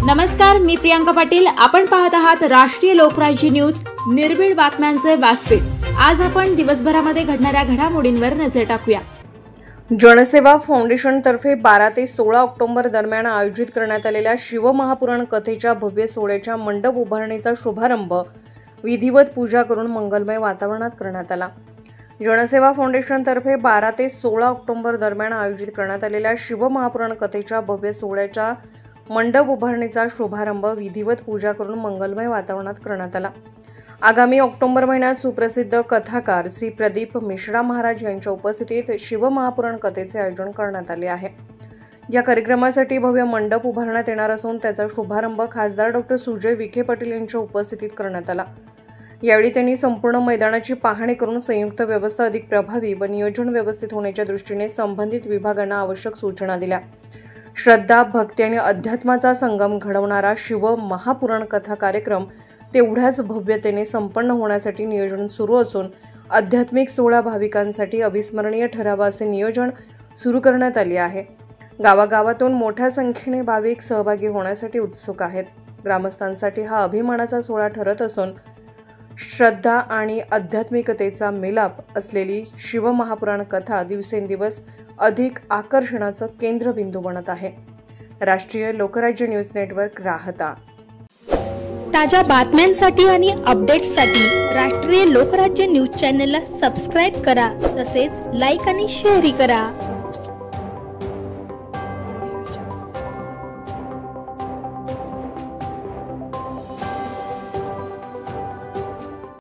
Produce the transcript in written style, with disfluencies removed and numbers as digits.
नमस्कार, मी प्रियांका पाटील। आपण पाहत आहात राष्ट्रीय लोकराज्य न्यूज, निर्भीड बातम्यांचे व्यासपीठ। आज आपण दिवसभरामध्ये घडणाऱ्या घडामोडींवर नजर टाकूया। जनसेवा फाउंडेशन तर्फे 12 ते 16 ऑक्टोबर दरम्यान आयोजित करण्यात आलेल्या शिवमहापुराण कथेच्या भव्य सोहळ्याच्या मंडप उभारणीचा शुभारंभ विधिवत पूजा करून मंगलमय वातावरणात करण्यात आला। जनसेवा फाउंडेशन तर्फे 12 ते 16 ऑक्टोबर दरम्यान आयोजित करण्यात आलेल्या शिवमहापुराण कथेच्या भव्य सोहळ्याच्या मंडप उभारणीचा शुभारंभ विधिवत पूजा करून मंगलमय वातावरणात करण्यात आला। आगामी ऑक्टोबर महिन्यात सुप्रसिद्ध कथाकार श्री प्रदीप मिश्रा महाराज यांच्या उपस्थितीत शिवमहापुराण कथेचे आयोजन करण्यात आले आहे। या कार्यक्रमासाठी भव्य मंडप उभारण्यात येणार असून त्याचा शुभारंभ खासदार डॉ. सुजय विखे पाटील यांच्या उपस्थितीत करण्यात आला। यावेळी त्यांनी संपूर्ण मैदानाची पाहणी करून संयुक्त व्यवस्था अधिक प्रभावी व नियोजन व्यवस्थित होण्याच्या दृष्टीने संबंधित विभागांना आवश्यक सूचना दिल्या। श्रद्धा, भक्ती आणि अध्यात्माचा संगम घडवणारा शिव महापुराण कथा कार्यक्रम तेवढ्याच भव्यतेने संपन्न होण्यासाठी नियोजन सुरू असून आध्यात्मिक सोहळा भाविकांसाठी अविस्मरणीय ठरावा असे नियोजन सुरू करण्यात आले आहे। गावागावातून मोठ्या संख्येने भाविक सहभागी होण्यासाठी उत्सुक आहेत। ग्रामस्थांसाठी हा अभिमानाचा सोहळा ठरत असून श्रद्धा आणि आध्यात्मिकतेचा मिलाप असलेली शिवमहापुराण कथा दिवसेंदिवस अधिक आकर्षणाचं केंद्रबिंदू बनत आहे। राष्ट्रीय लोकराज्य न्यूज नेटवर्क राहता। ताज्या बातम्यांसाठी आणि अपडेट्ससाठी राष्ट्रीय लोकराज्य न्यूज चॅनलला सबस्क्राईब करा, तसेच लाईक आणि शेअरही करा।